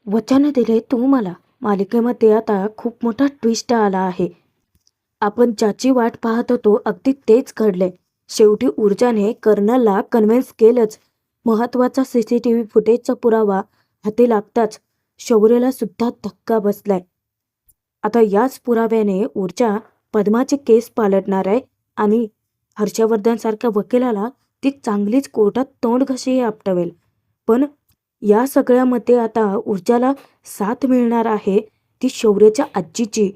वचन दिले तू मला मालिकेमध्ये आता खूप मोठा ट्विस्ट आला आहे. आपण ज्याची वाट पाहत होतो अगदी तेच घडले. शेवटी ऊर्जाने कर्नलला कन्व्हिन्स केलंच. महत्वाचा सीसीटीव्ही फुटेजचा पुरावा हाती लागताच शौर्यला सुद्धा धक्का बसलाय. आता याच पुराव्याने ऊर्जा पद्माचे केस पालटणार आहे आणि हर्षवर्धन सारख्या वकिलाला ती चांगलीच कोर्टात तोंड घशी आपटवेल. पण या सगळ्यामध्ये आता ऊर्जाला साथ मिळणार आहे ती शौर्याच्या आजीची.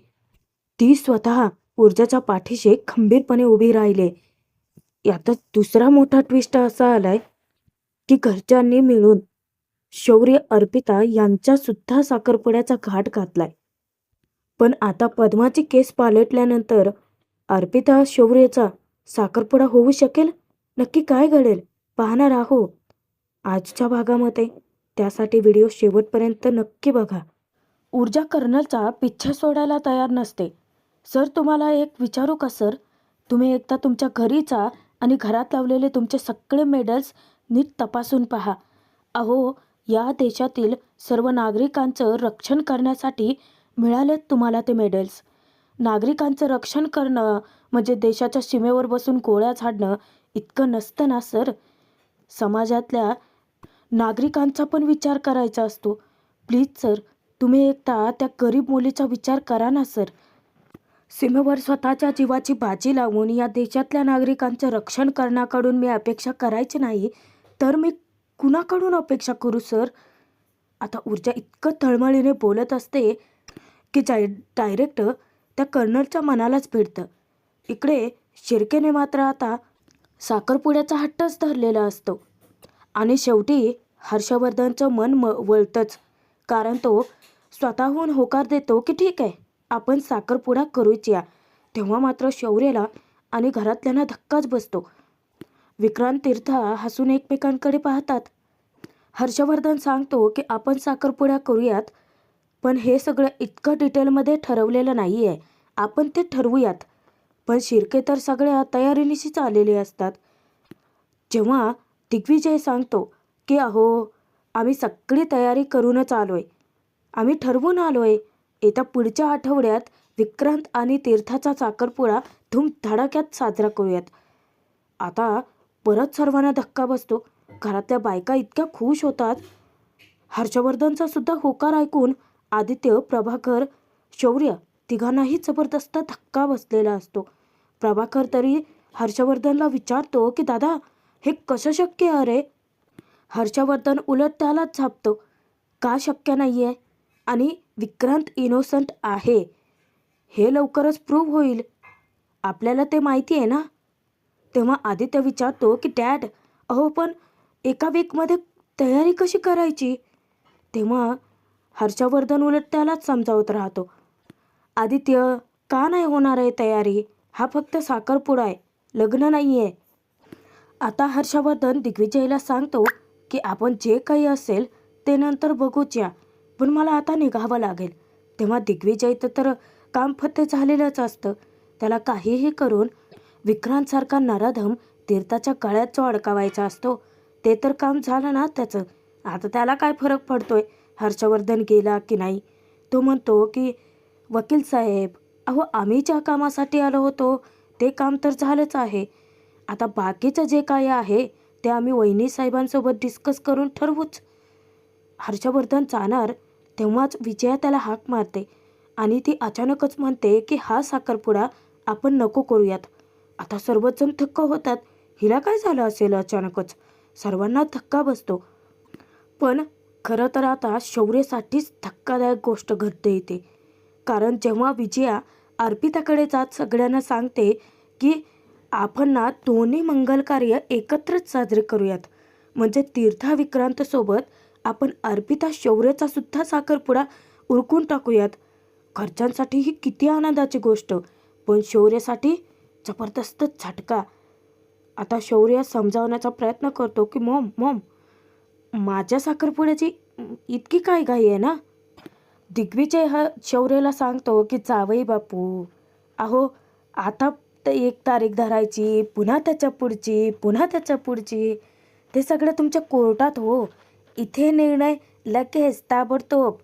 ती स्वतः ऊर्जाच्या पाठीशी खंबीरपणे उभी राहिले. यातच दुसरा मोठा ट्विस्ट असा आलाय की घरच्यांनी मिळून शौर्य अर्पिता यांचा सुद्धा साखरपुड्याचा घाट घातलाय. पण आता पद्माची केस पालटल्यानंतर अर्पिता शौर्याचा साखरपुडा होऊ शकेल? नक्की काय घडेल पाहणार आहोत आजच्या भागामध्ये. त्यासाठी व्हिडिओ शेवटपर्यंत नक्की बघा. ऊर्जा कर्नलचा पिच्छा सोडायला तयार नसते. सर तुम्हाला एक विचारू का सर? तुम्ही एकदा तुमच्या घरी जा आणि घरात लावलेले तुमचे सगळे मेडल्स नीट तपासून पहा. अहो या देशातील सर्व नागरिकांचं रक्षण करण्यासाठी मिळालेत तुम्हाला ते मेडल्स. नागरिकांचं रक्षण करणं म्हणजे देशाच्या सीमेवर बसून गोळ्या झाडणं इतकं नसतं ना सर. समाजातल्या नागरिकांचा पण विचार करायचा असतो. प्लीज सर तुम्ही एकदा त्या गरीब मुलीचा विचार करा ना सर. सीमेवर स्वतःच्या जीवाची बाजी लावून या देशातल्या नागरिकांचं रक्षण करण्याकडून मी अपेक्षा करायची नाही तर मी कुणाकडून अपेक्षा करू सर? आता ऊर्जा इतकं तळमळीने बोलत असते की डायरेक्ट त्या कर्नलच्या मनालाच भिडतं. इकडे शिर्केने मात्र आता साखरपुड्याचा हट्टच धरलेला असतो आणि शेवटी हर्षवर्धनचं मन वळतंच. कारण तो स्वतःहून होकार देतो की ठीक आहे आपण साखरपुडा करूच या. तेव्हा मात्र शौर्याला आणि घरातल्यांना धक्काच बसतो. विक्रांत तीर्थ हसून एकमेकांकडे पाहतात. हर्षवर्धन सांगतो की आपण साखरपुडा करूयात पण हे सगळं इतकं डिटेलमध्ये ठरवलेलं नाही आहे. आपण ते ठरवूयात. पण शिर्के तर सगळ्या तयारीनिशीच आलेले असतात. जेव्हा दिग्विजय सांगतो की अहो आम्ही सगळी तयारी करूनच आलोय, आम्ही ठरवून आलोय, येत्या पुढच्या आठवड्यात विक्रांत आणि तीर्थाचा साखरपुडा धूमधडाक्यात साजरा करूयात. आता परत सर्वांना धक्का बसतो. घरातल्या बायका इतक्या खुश होतात. हर्षवर्धनचा सुद्धा होकार ऐकून आदित्य, प्रभाकर, शौर्य तिघांनाही जबरदस्त धक्का बसलेला असतो. प्रभाकर तरी हर्षवर्धनला विचारतो की दादा हे कसं शक्य आहे रे? हर्षवर्धन उलट त्यालाच झापतो. का शक्य नाही आहे? आणि विक्रांत इनोसंट आहे हे लवकरच प्रूव्ह होईल, आपल्याला ते माहिती आहे ना. तेव्हा आदित्य विचारतो की डॅड अहो पण एका वीकमध्ये तयारी कशी करायची? तेव्हा हर्षवर्धन उलट त्यालाच समजावत राहतो. आदित्य का नाही होणार आहे तयारी? हा फक्त साखरपुडा आहे, लग्न नाही आहे. आता हर्षवर्धन दिग्विजयला सांगतो की आपण जे काही असेल ते नंतर बघूच या, पण मला आता निघावं लागेल. तेव्हा दिग्विजय तर काम फत्ते झालेलंच असतं. त्याला काहीही करून विक्रांतसारखा नराधम तीर्थाच्या गळ्यात जो अडकावायचा असतो ते तर काम झालं ना त्याचं. आता त्याला काय फरक पडतोय हर्षवर्धन गेला की नाही. तो म्हणतो की वकील साहेब अहो आम्ही ज्या कामासाठी आलो होतो ते काम तर झालंच आहे. आता बाकीचं जे काय आहे ते आम्ही वहिनी साहेबांसोबत डिस्कस करून ठरवूच. हर्षवर्धन जाणार तेव्हाच विजया त्याला हाक मारते आणि ती अचानकच म्हणते की हा साखरपुडा आपण नको करूयात. आता सर्वजण थक्क होतात. हिला काय झालं असेल अचानकच? सर्वांना धक्का बसतो. पण खरं तर आता शौर्यसाठीच धक्कादायक गोष्ट घडते इथे. कारण जेव्हा विजया अर्पिताकडे जात सगळ्यांना सांगते की आपण ना दोन्ही मंगल कार्य एकत्रच साजरे करूयात, म्हणजे तीर्था विक्रांतसोबत आपण अर्पिता शौर्याचा सुद्धा साखरपुडा उरकून टाकूयात. घरच्यांसाठी ही किती आनंदाची गोष्ट, पण शौर्यासाठी जबरदस्त झटका. आता शौर्य समजावण्याचा प्रयत्न करतो की मॉम मॉम माझ्या साखरपुड्याची इतकी काय घाई आहे ना. दिग्विजय हा शौर्यला सांगतो की जावई बापू अहो आता एक तारीख धरायची, पुन्हा त्याच्या पुढची, पुन्हा त्याच्या पुढची, ते सगळं तुमच्या कोर्टात हो. इथे निर्णय लगेच ताबडतोब.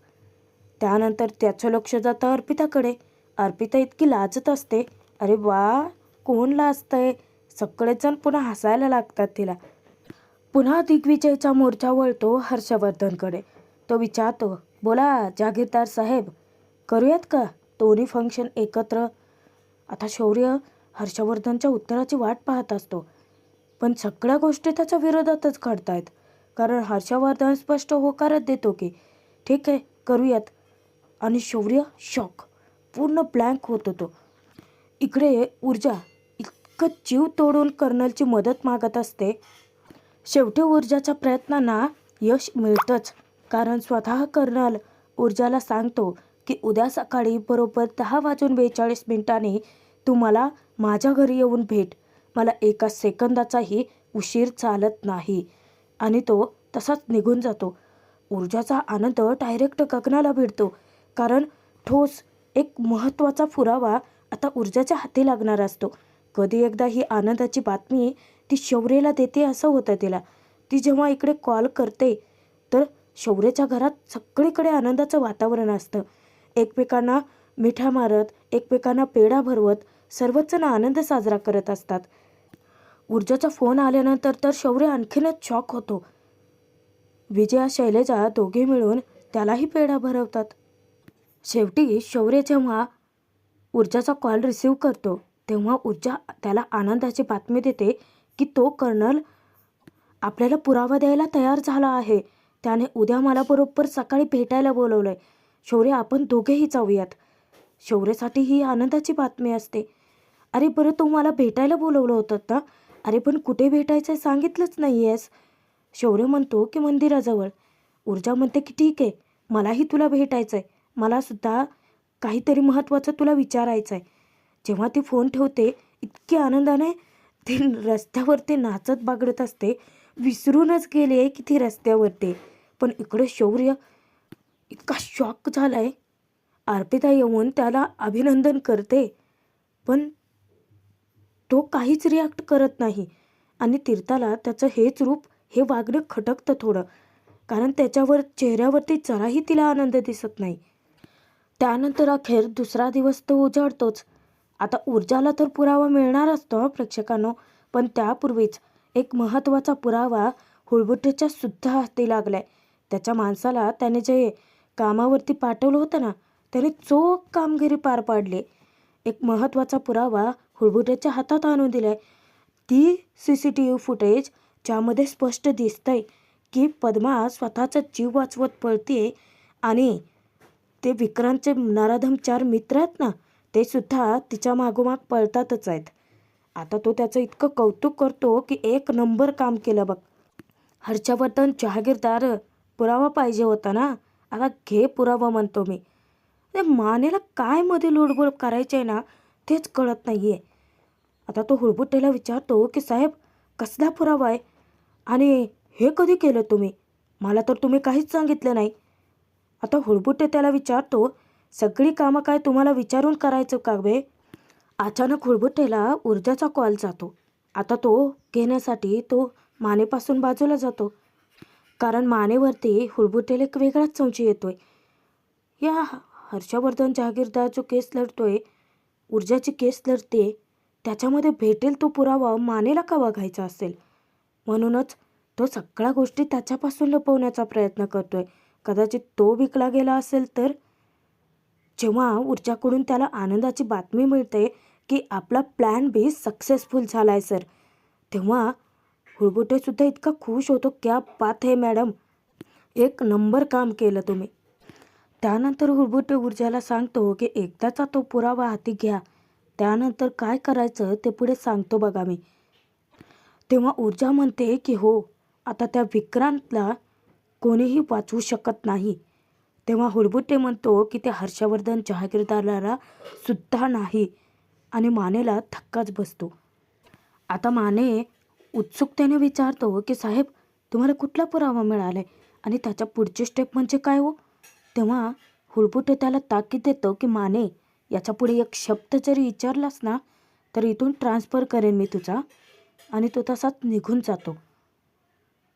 त्यानंतर त्याचं लक्ष जातं अर्पिताकडे. अर्पिता इतकी लाजत असते. अरे वा, कोण लाजतंय? सगळेजण पुन्हा हसायला लागतात तिला. पुन्हा दिग्विजयचा मोर्चा वळतो हर्षवर्धनकडे. तो विचारतो, बोला जागीरदार साहेब, करूयात का दोन्ही फंक्शन एकत्र? आता शौर्य हर्षवर्धनच्या उत्तराची वाट पाहत असतो, पण सगळ्या गोष्टी त्याच्या विरोधातच घडतायत. कारण हर्षवर्धन स्पष्ट होकारच देतो की ठीक आहे करूयात, आणि शौर्य शॉक, पूर्ण ब्लँक होत होतो. इकडे ऊर्जा इतकं जीव तोडून कर्नलची मदत मागत असते. शेवटी ऊर्जाच्या प्रयत्नांना यश मिळतंच, कारण स्वतः कर्नल ऊर्जाला सांगतो की उद्या सकाळी बरोबर 10:42 तू मला माझ्या घरी येऊन भेट. मला एका सेकंदाचाही उशीर चालत नाही. आणि तो तसाच निघून जातो. ऊर्जाचा आनंद डायरेक्ट गगनाला भिडतो, कारण ठोस एक महत्त्वाचा पुरावा आता ऊर्जाच्या हाती लागणार असतो. कधी एकदा ही आनंदाची बातमी ती शौर्यला देते असं होतं तिला. ती जेव्हा इकडे कॉल करते तर शौर्याच्या घरात सगळीकडे आनंदाचं वातावरण असतं. एकमेकांना मिठ्या मारत, एकमेकांना पेढा भरवत सर्वच जण आनंद साजरा करत असतात. ऊर्जाचा फोन आल्यानंतर तर शौर्य आणखीनच शॉक होतो. विजया, शैलेजा दोघे मिळून त्यालाही पेढा भरवतात. शेवटी शौर्य जेव्हा ऊर्जाचा कॉल रिसीव करतो तेव्हा ऊर्जा त्याला आनंदाची बातमी देते की तो कर्नल आपल्याला पुरावा द्यायला तयार झाला आहे. त्याने उद्या मला बरोबर सकाळी भेटायला बोलवलं आहे. शौर्य, आपण दोघेही जाऊयात. शौर्यसाठी ही आनंदाची बातमी असते. अरे बरं, तू मला भेटायला बोलवलं होतं ना? अरे पण कुठे भेटायचं सांगितलंच नाही आहेस. शौर्य म्हणतो की मंदिराजवळ. ऊर्जा म्हणते की ठीक आहे, मलाही तुला भेटायचं आहे. मलासुद्धा काहीतरी महत्त्वाचं तुला विचारायचं आहे. जेव्हा ती फोन ठेवते इतकी आनंदाने ती रस्त्यावरती नाचत बागडत असते. विसरूनच गेले की ती रस्त्यावरती. पण इकडे शौर्य इतका शॉक झालाय. अर्पिता येऊन त्याला अभिनंदन करते, पण तो काहीच रिॲक्ट करत नाही. आणि तीर्थाला त्याचं हेच रूप, हे वागणं खटकतं थोडं, कारण त्याच्यावर चेहऱ्यावरती जराही तिला आनंद दिसत नाही. त्यानंतर अखेर दुसरा दिवस तो उजाडतोच. आता ऊर्जाला तर पुरावा मिळणार असतो प्रेक्षकांनो, पण त्यापूर्वीच एक महत्त्वाचा पुरावा हुळबुट्टेच्या सुद्धा हाती लागलाय. त्याच्या माणसाला त्याने जे कामावरती पाठवलं होतं ना, त्याने चोख कामगिरी पार पाडली. एक महत्त्वाचा पुरावा हुळबुट्टेच्या हातात आणून दिलाय. ती CCTV फुटेज ज्यामध्ये स्पष्ट दिसतंय की पद्मा स्वतःचा जीव वाचवत पळते आणि ते विक्रांतचे नराधम 4 मित्र आहेत ना, ते सुद्धा तिच्या मागोमाग पळतातच आहेत. आता तो त्याचं इतकं कौतुक करतो की एक नंबर काम केलं बघ. हर्षवर्धन जहागीरदार, पुरावा पाहिजे होता ना, आता घे पुरावा म्हणतो मी. ते मानेला काय मध्ये लुडबुड करायचे आहे ना, तेच कळत नाही आहे. आता तो हुळबुट्टेला विचारतो की साहेब, कसला पुरावा आहे आणि हे कधी केलं तुम्ही? मला तर तुम्ही काहीच सांगितलं नाही. आता हुळबुट्टे त्याला विचारतो, सगळी कामं काय तुम्हाला विचारून करायचं का बे? अचानक हुळबुट्टेला ऊर्जाचा कॉल जातो. आता तो घेण्यासाठी तो मानेपासून बाजूला जातो, कारण मानेवरती हुळबुट्टेला एक वेगळाच संशय येतोय. या हर्षवर्धन जहागीरदार जो केस लढतोय, ऊर्जाची केस लढते, त्याच्यामध्ये भेटेल तो पुरावा मानेला का बघायचा असेल. म्हणूनच तो सगळ्या गोष्टी त्याच्यापासून लपवण्याचा प्रयत्न करतोय. कदाचित तो विकला गेला असेल तर. जेव्हा ऊर्जाकडून त्याला आनंदाची बातमी मिळते की आपला प्लॅन बी सक्सेसफुल झाला आहे सर, तेव्हा हुळबुट्टेसुद्धा इतका खुश होतो, क्या बात है मॅडम, एक नंबर काम केलं तुम्ही. त्यानंतर हुळबुट्टे ऊर्जाला सांगतो की एकदाचा तो पुरावा हाती घ्या, त्यानंतर काय करायचं ते पुढे सांगतो बघा मी. तेव्हा ऊर्जा म्हणते की हो, आता त्या विक्रांतला कोणीही वाचवू शकत नाही. तेव्हा हुळबुट्टे म्हणतो की त्या हर्षवर्धन जहागीरदाराला सुद्धा नाही, आणि मानेला धक्काच बसतो. आता माने उत्सुकतेने विचारतो की साहेब, तुम्हाला कुठला पुरावा मिळाला आहे आणि त्याच्या पुढची स्टेप म्हणजे काय हो? तेव्हा हुळबुट्टे त्याला ताकीद देतो की माने, याच्या पुढे एक शब्द जरी विचारलास ना, तर इथून ट्रान्सफर करेन मी तुझा. आणि तो तसाच निघून जातो.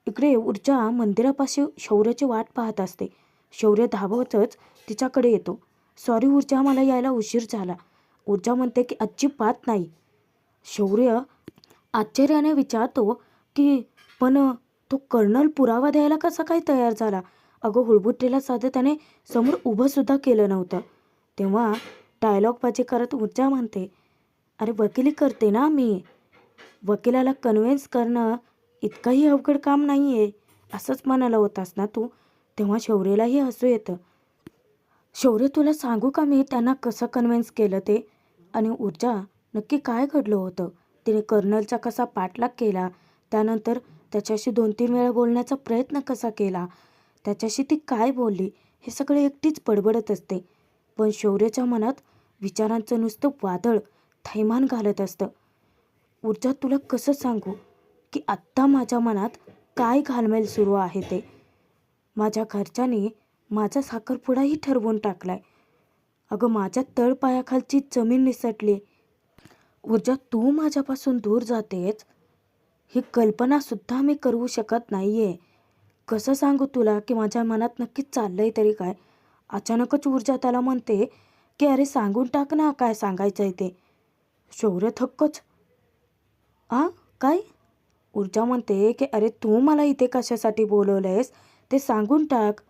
इकडे ऊर्जा मंदिरापाशी शौर्याची वाट पाहत असते. शौर्य धावतच तिच्याकडे येतो. सॉरी ऊर्जा, मला यायला उशीर झाला. ऊर्जा म्हणते की अजिबात नाही. शौर्य आश्चर्याने विचारतो की पण तो कर्नल पुरावा द्यायला कसा काय तयार झाला? अगं हुळबुट्टीला साधं त्याने समोर उभं सुद्धा केलं नव्हतं. तेव्हा डायलॉगबाजी करत ऊर्जा म्हणते, अरे वकिली करते ना मी. वकिलाला कन्व्हिन्स करणं इतकंही अवघड काम नाही आहे, असंच म्हणायला होतास ना तू. तेव्हा शौर्यलाही हसू येतं. शौर्य, तुला सांगू का मी त्यांना कसं कन्व्हिन्स केलं ते? आणि ऊर्जा, नक्की काय घडलं होतं? तिने कर्नलचा कसा पाठलाग केला, त्यानंतर त्याच्याशी 2-3 वेळा बोलण्याचा प्रयत्न कसा केला, त्याच्याशी ती काय बोलली, हे सगळे एकटीच बडबडत असते. पण शौर्याच्या मनात विचारांचं नुसतं वादळ थैमान घालत असतं. ऊर्जा, तुला कसं सांगू की आत्ता माझ्या मनात काय घालमेल सुरू आहे ते. माझ्या घरच्यांनी माझा साखरपुडाही ठरवून टाकलाय. अगं माझ्या तळपायाखालची जमीन निसटली. ऊर्जा, तू माझ्यापासून दूर जातेस ही कल्पनासुद्धा मी करू शकत नाही आहे. कसं सांगू तुला की माझ्या मनात नक्कीच चाललंय तरी काय? अचानकच ऊर्जा त्याला म्हणते की अरे सांगून टाक ना काय सांगायचं आहे ते. शौर्य थक्कच. काय? ऊर्जा म्हणते की अरे तू मला इथे कशासाठी बोलवलं आहेस ते सांगून टाक.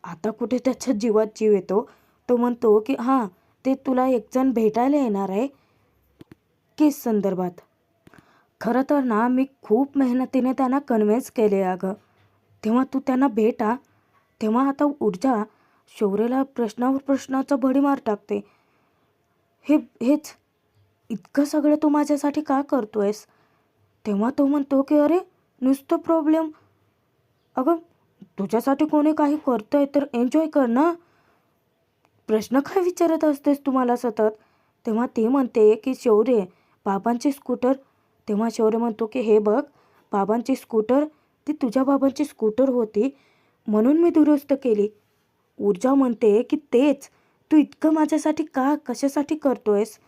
आता कुठे त्याच्या जीवात जीव येतो. तो म्हणतो की हां, ते तुला एकजण भेटायला येणार आहे केस संदर्भात. खरं तर ना मी खूप मेहनतीने त्यांना कन्व्हिन्स केले अगं. तेव्हा तू त्यांना भेटा. तेव्हा आता ऊर्जा शौर्यला प्रश्नावर प्रश्नाचा भडीमार टाकते. हेच इतकं सगळं तू माझ्यासाठी का करतोयस? तेव्हा तो म्हणतो की अरे नुसतं प्रॉब्लेम. अगं तुझ्यासाठी कोणी काही करतंय तर एन्जॉय कर ना. प्रश्न काय विचारत असतेस तुम्हाला सतत? तेव्हा ती म्हणते की शौर्य, बाबांची स्कूटर. तेव्हा शौर्य म्हणतो की हे बघ, बाबांची स्कूटर ती तुझ्या बाबांची स्कूटर होती म्हणून मी दुरुस्त केली. ऊर्जा म्हणते की तेच तू इतकं माझ्यासाठी का कशासाठी करतोयस?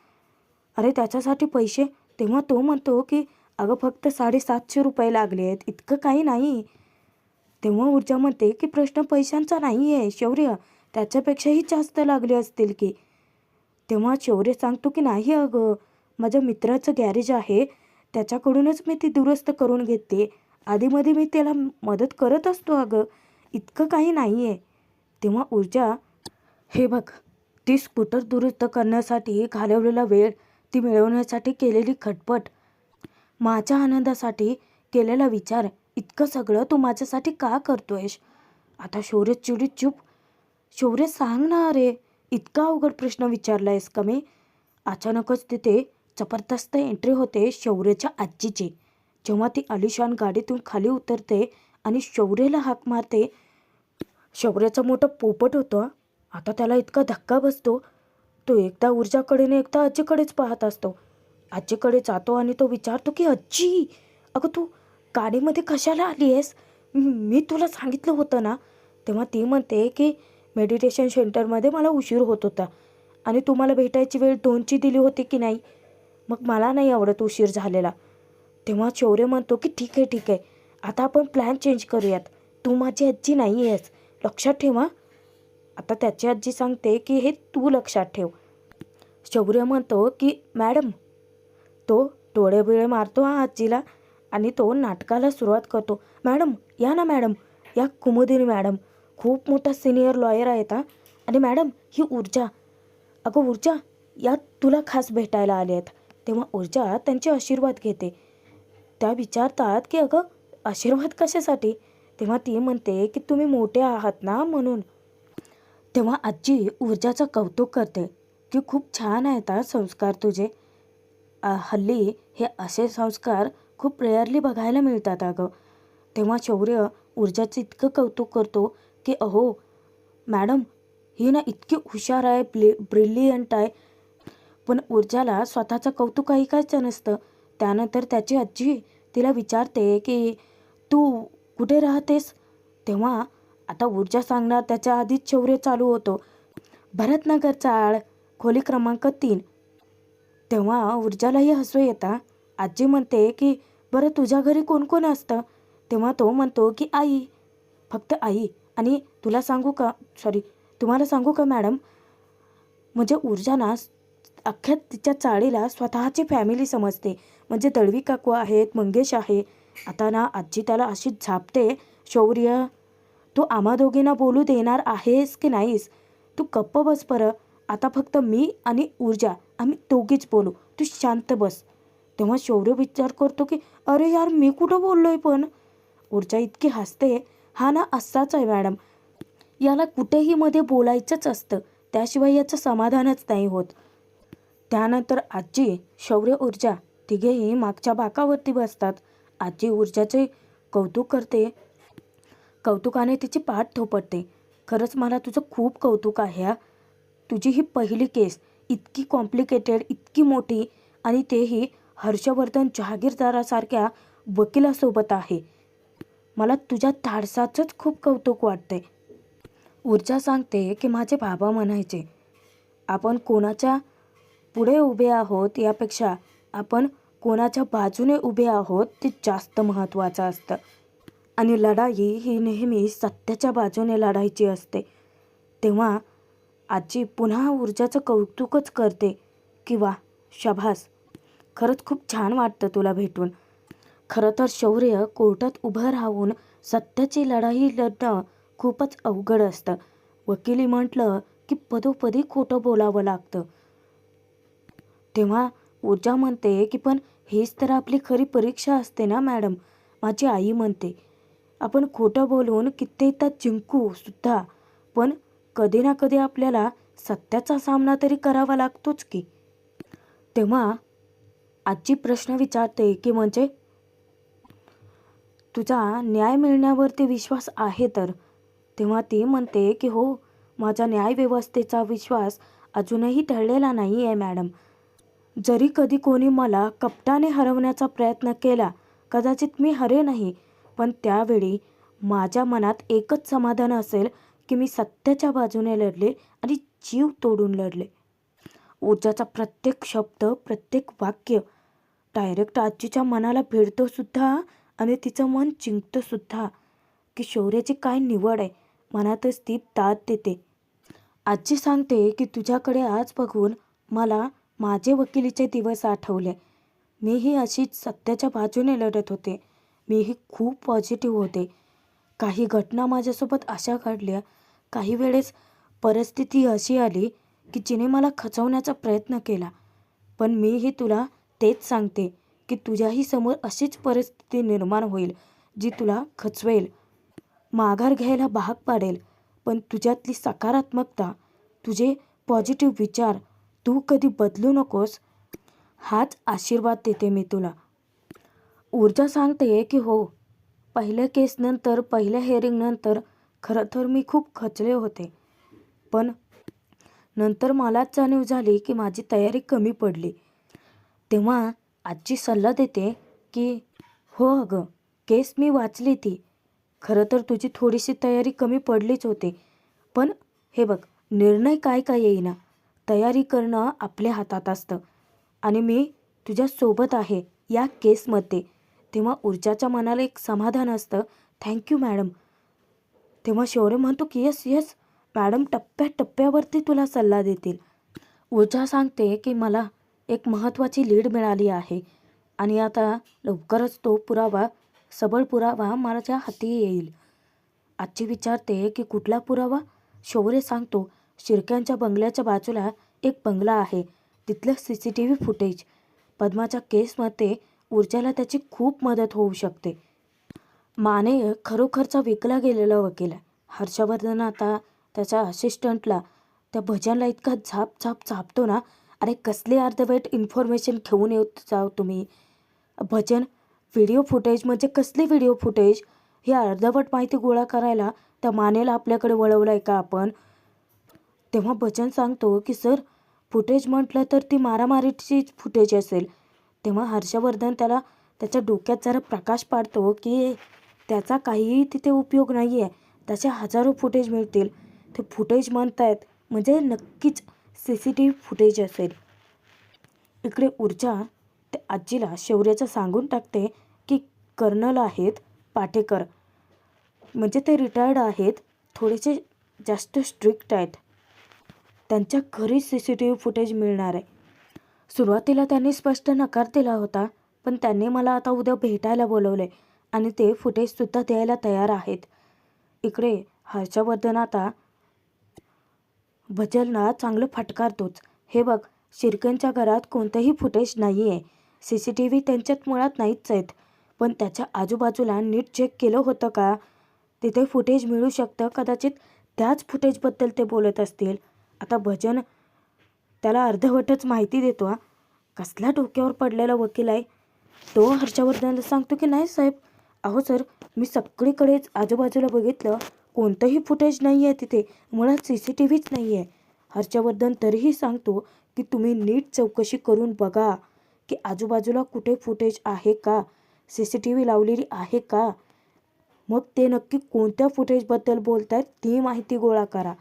अरे त्याच्यासाठी पैसे. तेव्हा तो म्हणतो की अगं फक्त 750 रुपये लागले आहेत, इतकं काही नाही. तेव्हा ऊर्जा म्हणते की प्रश्न पैशांचा नाही आहे शौर्य, त्याच्यापेक्षाही जास्त लागले असतील की. तेव्हा शौर्य सांगतो की नाही अगं, माझ्या मित्राचं गॅरेज आहे, त्याच्याकडूनच मी ती दुरुस्त करून घेते. आधीमध्ये मी त्याला मदत करत असतो अगं, इतकं काही नाही आहे. तेव्हा ऊर्जा, हे बघ, ती स्कूटर दुरुस्त करण्यासाठी घालवलेला वेळ, ती मिळवण्यासाठी केलेली खटपट, माझ्या आनंदासाठी केलेला विचार, इतकं सगळं तू माझ्यासाठी का करतोयस? आता शौर्य चिडीत चूप. शौर्य सांग ना अरे, इतका अवघड प्रश्न विचारलायस का मी? अचानकच तिथे जबरदस्त एंट्री होते शौर्याच्या आजीची. जेव्हा ती आलिशान गाडीतून खाली उतरते आणि शौर्याला हाक मारते. शौर्याचा मोठा पोपट होतो. आता त्याला इतका धक्का बसतो, तो एकदा ऊर्जाकडे आणि एकदा आजीकडेच पाहत असतो. आजीकडे जातो आणि तो विचारतो की आजी, अगं तू गाडीमध्ये कशाला आली आहेस? मी तुला सांगितलं होतं ना. तेव्हा ती म्हणते की मेडिटेशन सेंटरमध्ये मला उशीर होत होता आणि तुम्हाला भेटायची वेळ 2ची दिली होती की नाही, मग मला नाही आवडत उशीर झालेला. तेव्हा शौर्य म्हणतो की ठीक आहे ठीक आहे, आता आपण प्लॅन चेंज करूयात. तू माझी आजी नाही आहेस, लक्षात ठेवा. आता त्याची आजी सांगते की हे तू लक्षात ठेव. शौर्य म्हणतो की मॅडम. तो डोळे बिळे मारतो आजीला आणि तो नाटकाला सुरुवात करतो. मॅडम या ना मॅडम, या कुमुदिनी मॅडम, खूप मोठा सिनियर लॉयर आहेत हा. आणि मॅडम ही ऊर्जा, अगं ऊर्जा, या तुला खास भेटायला आले आहेत. तेव्हा ऊर्जा त्यांचे आशीर्वाद घेते. त्या विचारतात की अगं आशीर्वाद कशासाठी? तेव्हा ती म्हणते की तुम्ही मोठे आहात ना म्हणून. तेव्हा आजी ऊर्जाचं कौतुक करते की खूप छान आहेत हा संस्कार तुझे. हल्ली हे असे संस्कार खूप रेअरली बघायला मिळतात अगं. तेव्हा शौर्य ऊर्जाचं इतकं कौतुक करतो की अहो मॅडम, ही ना इतकी हुशार आहे, ब्रिलियंट आहे. पण ऊर्जाला स्वतःचं कौतुक ऐकायचं नसतं. त्यानंतर त्याची आजी तिला विचारते की तू कुठे राहतेस? तेव्हा आता ऊर्जा सांगणार त्याच्या आधीच शौर्य चालू होतो. भरतनगर चाळ, खोली क्रमांक 3. तेव्हा ऊर्जालाही हसू येतं. आजी म्हणते की बरं तुझ्या घरी कोण कोण असतं? तेव्हा तो म्हणतो की आई, फक्त आई. आणि तुम्हाला सांगू का मॅडम, म्हणजे ऊर्जा ना अख्ख्या तिच्या चाळीला स्वतःची फॅमिली समजते. म्हणजे दळवी काकू आहेत, मंगेश आहे. आता ना आजी त्याला अशी झापते, शौर्य तू आम्हा दोघींना बोलू देणार आहेस की नाहीस? तू गप्प बस बरं. आता फक्त मी आणि ऊर्जा आम्ही दोघीच बोलू, तू शांत बस. तेव्हा शौर्य विचार करतो की अरे यार, मी कुठं बोललोय पण. ऊर्जा इतकी हसते, हा ना असाच आहे मॅडम, याला कुठेही मध्ये बोलायचंच असतं, त्याशिवाय याचं समाधानच नाही होत. त्यानंतर आजी, शौर्य, ऊर्जा तिघेही मागच्या बाकावरती बसतात. आजी ऊर्जाचे कौतुक करते, कौतुकाने तिची पाठ थोपटते. खरंच मला तुझं खूप कौतुक आहे हा. तुझी ही पहिली केस इतकी कॉम्प्लिकेटेड, इतकी मोठी, आणि तेही हर्षवर्धन जहागीरदारासारख्या वकिलासोबत आहे. मला तुझ्या धाडसाचंच खूप कौतुक वाटते. ऊर्जा सांगते की माझे बाबा म्हणायचे, आपण कोणाच्या पुढे उभे आहोत यापेक्षा आपण कोणाच्या बाजूने उभे आहोत ते जास्त महत्त्वाचं असतं. आणि लढाई ही नेहमी सत्याच्या बाजूने लढायची असते. तेव्हा आजी पुन्हा ऊर्जाचं कौतुकच करते की वा, शाबास, खरंच खूप छान वाटतं तुला भेटून. खरं तर शौर्य कोर्टात उभं राहून सत्याची लढाई लढणं खूपच अवघड असतं. वकिली म्हटलं की पदोपदी खोटं बोलावं लागतं. तेव्हा ऊर्जा म्हणते की पण हीच तर आपली खरी परीक्षा असते ना मॅडम. माझी आई म्हणते, आपण खोटं बोलून कित्येकदा जिंकू सुद्धा, पण कधी ना कधी आपल्याला सत्याचा सामना तरी करावा लागतोच की. तेव्हा आजी प्रश्न विचारते की म्हणजे तुझा न्याय मिळण्यावरती विश्वास आहे तर? तेव्हा ती म्हणते की हो, माझा न्यायव्यवस्थेचा विश्वास अजूनही टळलेला नाही आहे मॅडम. जरी कधी कोणी मला कपटाने हरवण्याचा प्रयत्न केला, कदाचित मी हरेनही, पण त्यावेळी माझ्या मनात एकच समाधान असेल की मी सत्याच्या बाजूने लढले आणि जीव तोडून लढले. ऊर्जाचा प्रत्येक शब्द, प्रत्येक वाक्य डायरेक्ट आजीच्या मनाला भिडतो सुद्धा आणि तिचं मन जिंकतं सुद्धा की शौर्याची काय निवड आहे. मनातच ती दाद देते. आजी सांगते की तुझ्याकडे आज बघून मला माझे वकिलीचे दिवस आठवले. मीही अशीच सत्याच्या बाजूने लढत होते. मीही खूप पॉझिटिव्ह होते. काही घटना माझ्यासोबत अशा घडल्या, काही वेळेस परिस्थिती अशी आली की जिने मला खचवण्याचा प्रयत्न केला. पण मीही तुला तेच सांगते की तुझ्याही समोर अशीच परिस्थिती निर्माण होईल जी तुला खचवेल, माघार घ्यायला भाग पाडेल. पण तुझ्यातली सकारात्मकता, तुझे पॉझिटिव्ह विचार तू कधी बदलू नकोस, हाच आशीर्वाद देते मी तुला. ऊर्जा सांगते की हो, पहिल्या केसनंतर, पहिल्या हेअरिंगनंतर खरं तर मी खूप खचले होते. पण नंतर मलाच जाणीव झाली की माझी तयारी कमी पडली. तेव्हा आजी सल्ला देते की हो अगं, केस मी वाचली ती. खरं तर तुझी थोडीशी तयारी कमी पडलीच होती. पण हे बघ, निर्णय काय काय येईना, तयारी करणं आपल्या हातात असतं. आणि मी तुझ्यासोबत आहे या केसमध्ये. तेव्हा ऊर्जाच्या मनाला एक समाधान असतं, थँक्यू मॅडम. तेव्हा शौर्य म्हणतो की येस येस मॅडम, टप्प्याटप्प्यावरती तुला सल्ला देतील. ऊर्जा सांगते की मला एक महत्त्वाची लीड मिळाली आहे आणि आता लवकरच तो पुरावा, सबळ पुरावा माझ्या हाती येईल. आजी विचारते की कुठला पुरावा? शौर्य सांगतो, शिर्क्यांच्या बंगल्याच्या बाजूला एक बंगला आहे, तिथलं CCTV फुटेज. पद्माच्या केसमध्ये ऊर्जाला त्याची खूप मदत होऊ शकते. माने खरोखरचा विकला गेलेला वकील आहे. हर्षवर्धन आता त्याच्या असिस्टंटला, त्या भजनला इतका झापतो ना, अरे कसली अर्धवट इन्फॉर्मेशन घेऊन येत जाऊ तुम्ही. भजन व्हिडिओ फुटेज म्हणजे कसली व्हिडिओ फुटेज? ही अर्धवट माहिती गोळा करायला त्या मानेला आपल्याकडे वळवलं आहे का आपण? तेव्हा भजन सांगतो की सर, फुटेज म्हटलं तर ती मारामारीची फुटेज असेल. तेव्हा हर्षवर्धन त्याला त्याच्या डोक्यात जरा प्रकाश पाडतो की त्याचा काहीही तिथे उपयोग नाही आहे, त्याचे हजारो फुटेज मिळतील. ते फुटेज म्हणतायत म्हणजे नक्कीच CCTV फुटेज असेल. इकडे ऊर्जा त्या आजीला शौर्याचं सांगून टाकते की कर्नल आहेत, पाटेकर, म्हणजे ते रिटायर्ड आहेत, थोडेसे जास्त स्ट्रिक्ट आहेत. त्यांच्या घरी CCTV फुटेज मिळणार आहे. सुरुवातीला त्यांनी स्पष्ट नकार दिला होता, पण त्यांनी मला आता उद्या भेटायला बोलवले आणि ते फुटेजसुद्धा द्यायला तयार आहेत. इकडे हर्षवर्धन आता भजनला चांगलं फटकारतोच. हे बघ, शिर्केंच्या घरात कोणतंही फुटेज नाही आहे. CCTV त्यांच्यात मुळात नाहीच आहेत. पण त्याच्या आजूबाजूला नीट चेक केलं होतं का? तिथे फुटेज मिळू शकतं. कदाचित त्याच फुटेजबद्दल ते बोलत असतील. आता भजन त्याला अर्धवटच माहिती देतो. हा कसला डोक्यावर पडलेला वकील आहे. तो हर्षवर्धनला सांगतो की नाही साहेब, अहो सर, मी सगळीकडेच आजूबाजूला बघितलं, कोणतंही फुटेज नाही आहे तिथे, मुळात CCTVच नाही आहे. हर्षवर्धन तरीही सांगतो की तुम्ही नीट चौकशी करून बघा की आजूबाजूला कुठे फुटेज आहे का, CCTV लावलेली आहे का. मग ते नक्की कोणत्या फुटेजबद्दल बोलत आहेत ती माहिती गोळा करा.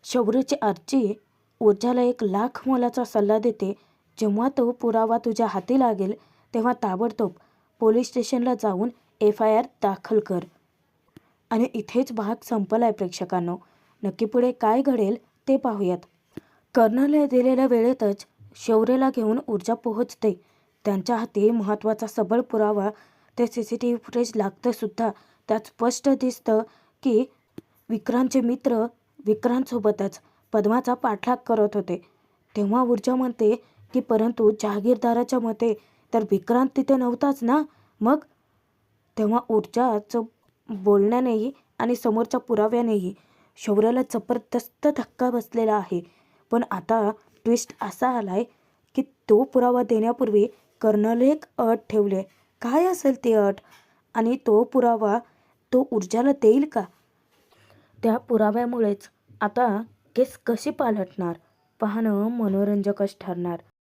शौर्यची आजी ऊर्जाला 1,00,000 मोलाचा सल्ला देते. जेव्हा तो पुरावा तुझ्या हाती लागेल तेव्हा ताबडतोब पोलीस स्टेशनला जाऊन FIR दाखल कर. आणि इथेच भाग संपलाय प्रेक्षकांनो. नक्की पुढे काय घडेल ते पाहूयात. कर्नलने दिलेल्या वेळेतच शौर्यला घेऊन ऊर्जा पोहोचते. त्यांच्या हाती महत्त्वाचा सबळ पुरावा, ते CCTV फुटेज लागतं सुद्धा. त्यात स्पष्ट दिसतं की विक्रांतचे मित्र विक्रांतसोबतच पद्माचा पाठलाग करत होते. तेव्हा ऊर्जा म्हणते की परंतु जहागीरदाराच्या मते तर विक्रांत तिथे नव्हताच ना. मग तेव्हा ऊर्जाचं बोलण्यानेही आणि समोरच्या पुराव्यानेही शौर्याला जबरदस्त धक्का बसलेला आहे. पण आता ट्विस्ट असा आलाय की तो पुरावा देण्यापूर्वी कर्नलने एक अट ठेवली. काय असेल ती अट? आणि तो पुरावा तो ऊर्जाला देईल का? त्या पुराव्यामुळेच आता केस कशी पालटणार पाहणं मनोरंजकच ठरणार.